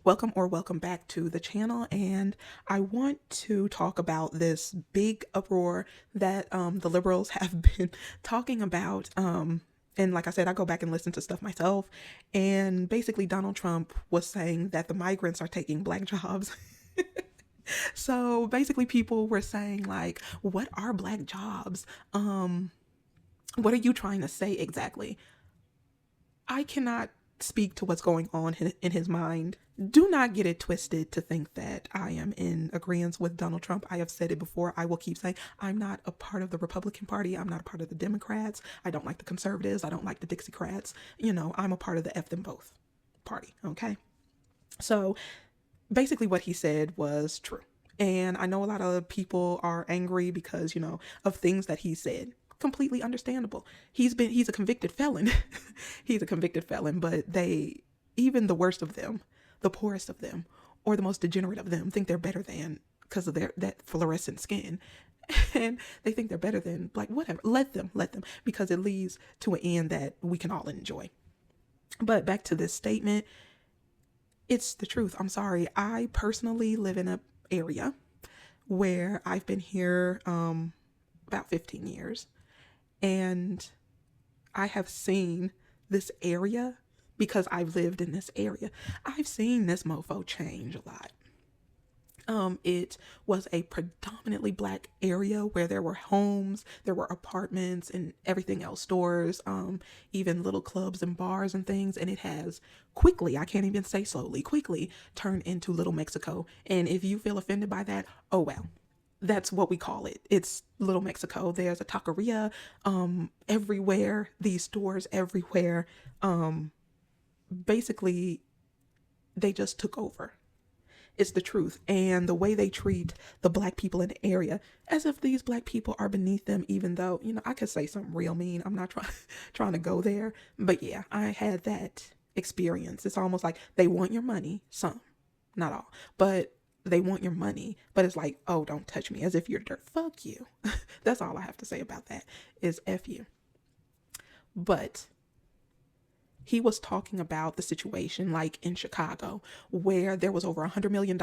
Welcome back to the channel, and I want to talk about this big uproar that the liberals have been talking about. And like I said, I go back and listen to stuff myself, and basically Donald Trump was saying that the migrants are taking black jobs. So basically people were saying like, what are black jobs? What are you trying to say exactly? I cannot speak to what's going on in his mind. Do not get it twisted to think that I am in agreement with Donald Trump. I have said it before. I will keep saying I'm not a part of the Republican Party. I'm not a part of the Democrats. I don't like the conservatives. I don't like the Dixiecrats. I'm a part of the F them both party. Okay. So basically, what he said was true. And I know a lot of people are angry because, of things that he said. Completely understandable. He's a convicted felon. He's a convicted felon, but even the worst of them, the poorest of them, or the most degenerate of them think they're better than because of that fluorescent skin. And they think they're better than like whatever. Let them, because it leads to an end that we can all enjoy. But back to this statement, it's the truth. I'm sorry. I personally live in an area where I've been here about 15 years, and I have seen this area because I've lived in this area. I've seen this mofo change a lot. It was a predominantly black area where there were homes, there were apartments and everything else, stores, even little clubs and bars and things. And it has quickly, I can't even say slowly, quickly turned into Little Mexico. And if you feel offended by that, oh well. That's what we call it. It's Little Mexico. There's a taqueria everywhere, these stores everywhere. Basically, they just took over. It's the truth. And the way they treat the black people in the area as if these black people are beneath them, even though, I could say something real mean. I'm not trying to go there. But yeah, I had that experience. It's almost like they want your money, some, not all, but they want your money. But it's like, oh, don't touch me, as if you're dirt. Fuck you. That's all I have to say about that is F you. But he was talking about the situation like in Chicago, where there was over $100 million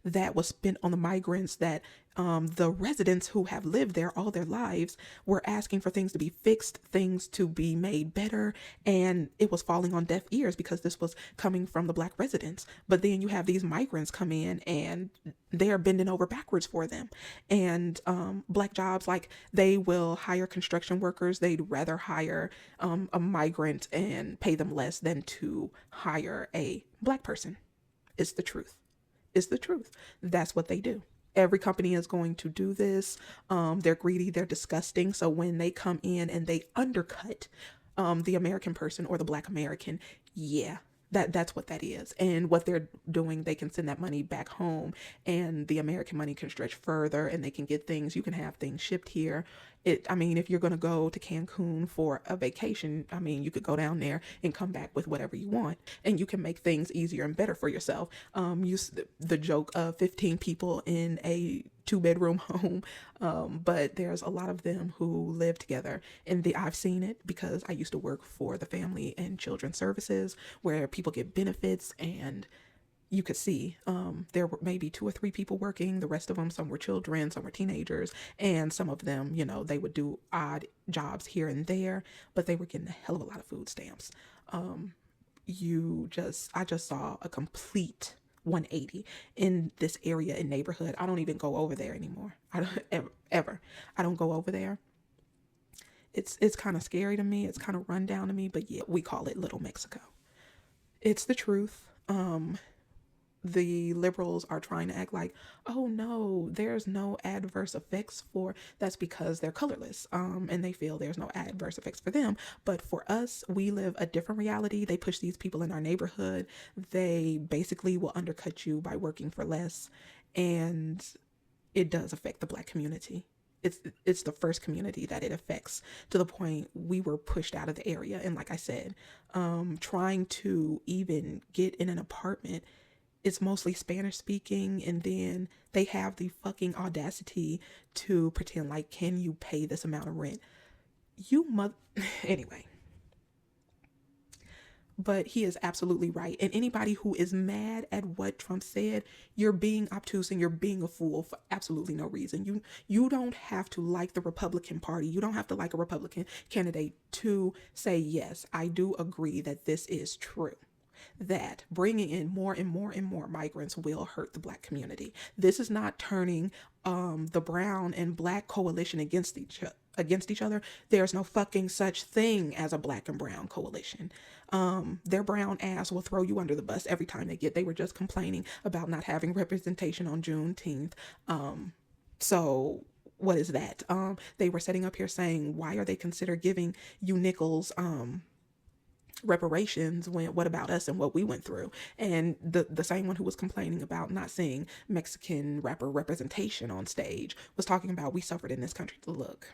that was spent on the migrants, that the residents who have lived there all their lives were asking for things to be fixed, things to be made better. And it was falling on deaf ears because this was coming from the black residents. But then you have these migrants come in and they're bending over backwards for them. And black jobs, like they will hire construction workers. They'd rather hire a migrant and pay them less than to hire a black person. It's the truth. It's the truth. That's what they do. Every company is going to do this. They're greedy. They're disgusting. So when they come in and they undercut the American person or the black American, yeah, that's what that is. And what they're doing, they can send that money back home, and the American money can stretch further, and they can get things. You can have things shipped here. If you're going to go to Cancun for a vacation, you could go down there and come back with whatever you want, and you can make things easier and better for yourself. Use the joke of 15 people in a 2-bedroom home. But there's a lot of them who live together, and I've seen it because I used to work for the Family and Children Services, where people get benefits, and you could see there were maybe 2 or 3 people working. The rest of them, some were children, some were teenagers, and some of them, they would do odd jobs here and there, but they were getting a hell of a lot of food stamps. I just saw a complete 180 in this area and neighborhood. I don't even go over there anymore. I don't ever. I don't go over there. It's kind of scary to me. It's kind of run down to me, but yeah, we call it Little Mexico. It's the truth. The liberals are trying to act like, oh no, there's no adverse effects for, that's because they're colorless, and they feel there's no adverse effects for them. But for us, we live a different reality. They push these people in our neighborhood. They basically will undercut you by working for less, and it does affect the black community. It's the first community that it affects, to the point we were pushed out of the area. And like I said, trying to even get in an apartment, it's mostly Spanish speaking, and then they have the fucking audacity to pretend like, can you pay this amount of rent? You mother. Anyway, But he is absolutely right. And anybody who is mad at what Trump said, you're being obtuse and you're being a fool for absolutely no reason. You don't have to like the Republican Party. You don't have to like a Republican candidate to say, yes, I do agree that this is true. That bringing in more and more and more migrants will hurt the Black community. This is not turning the brown and Black coalition against each other. There's no fucking such thing as a Black and brown coalition. Their brown ass will throw you under the bus every time they were just complaining about not having representation on Juneteenth. So what is that? They were sitting up here saying, why are they consider giving you nickels reparations when what about us and what we went through? And the same one who was complaining about not seeing Mexican rapper representation on stage was talking about, we suffered in this country. Look.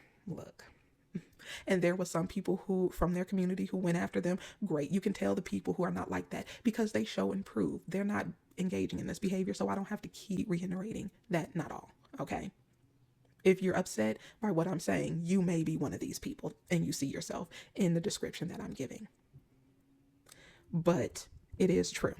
And there was some people who from their community who went after them. Great. You can tell the people who are not like that because they show and prove they're not engaging in this behavior. So I don't have to keep reiterating that. Not all. Okay. If you're upset by what I'm saying, you may be one of these people and you see yourself in the description that I'm giving. But it is true.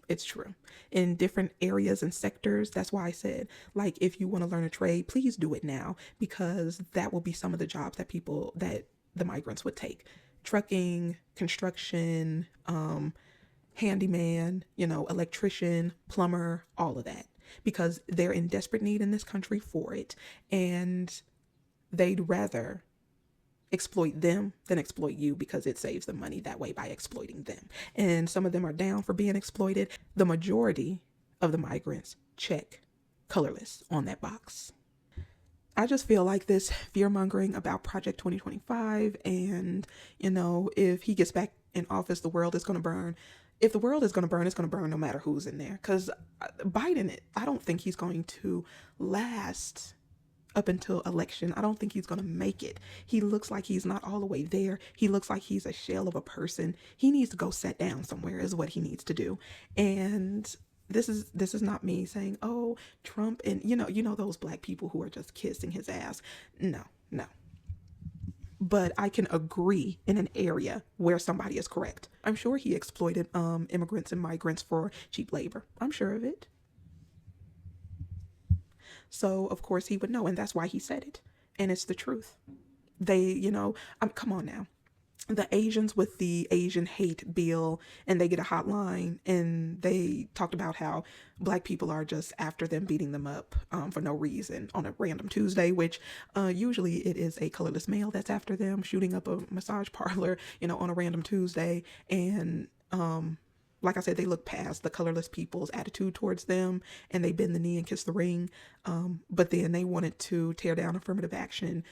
It's true. In different areas and sectors, that's why I said, like, if you want to learn a trade, please do it now, because that will be some of the jobs that the migrants would take. Trucking, construction, handyman, electrician, plumber, all of that, because they're in desperate need in this country for it. And they'd rather exploit them than exploit you because it saves them money that way by exploiting them. And some of them are down for being exploited. The majority of the migrants check colorless on that box. I just feel like this fear-mongering about Project 2025 and, if he gets back in office, the world is going to burn. If the world is going to burn, it's going to burn no matter who's in there. Because Biden, I don't think he's going to last up until election. I don't think he's going to make it. He looks like he's not all the way there. He looks like he's a shell of a person. He needs to go sit down somewhere is what he needs to do. And this is not me saying, oh, Trump and those Black people who are just kissing his ass. No. But I can agree in an area where somebody is correct. I'm sure he exploited immigrants and migrants for cheap labor. I'm sure of it. So, of course, he would know, and that's why he said it. And it's the truth. They, come on now. The Asians with the Asian hate bill, and they get a hotline, and they talked about how Black people are just after them, beating them up for no reason on a random Tuesday, which usually it is a colorless male that's after them, shooting up a massage parlor, on a random Tuesday. And like I said, they look past the colorless people's attitude towards them and they bend the knee and kiss the ring. But then they wanted to tear down affirmative action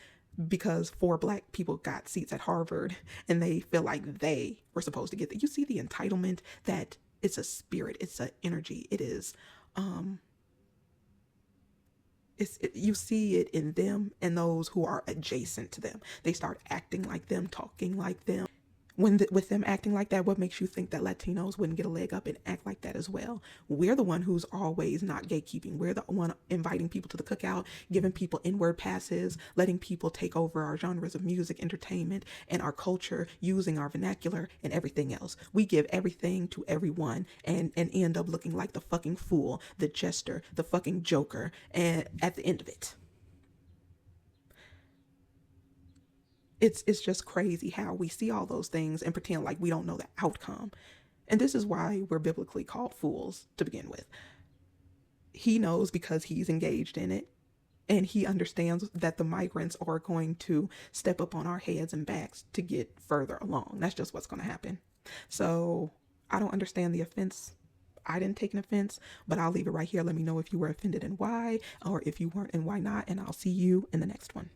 because 4 Black people got seats at Harvard and they feel like they were supposed to get that. You see the entitlement, that it's a spirit, it's an energy. It is, you see it in them and those who are adjacent to them. They start acting like them, talking like them. With them acting like that, what makes you think that Latinos wouldn't get a leg up and act like that as well? We're the one who's always not gatekeeping. We're the one inviting people to the cookout, giving people N-word passes, letting people take over our genres of music, entertainment, and our culture, using our vernacular and everything else. We give everything to everyone and end up looking like the fucking fool, the jester, the fucking joker, and at the end of it. It's just crazy how we see all those things and pretend like we don't know the outcome. And this is why we're biblically called fools to begin with. He knows because he's engaged in it. And he understands that the migrants are going to step up on our heads and backs to get further along. That's just what's going to happen. So I don't understand the offense. I didn't take an offense, but I'll leave it right here. Let me know if you were offended and why, or if you weren't and why not. And I'll see you in the next one.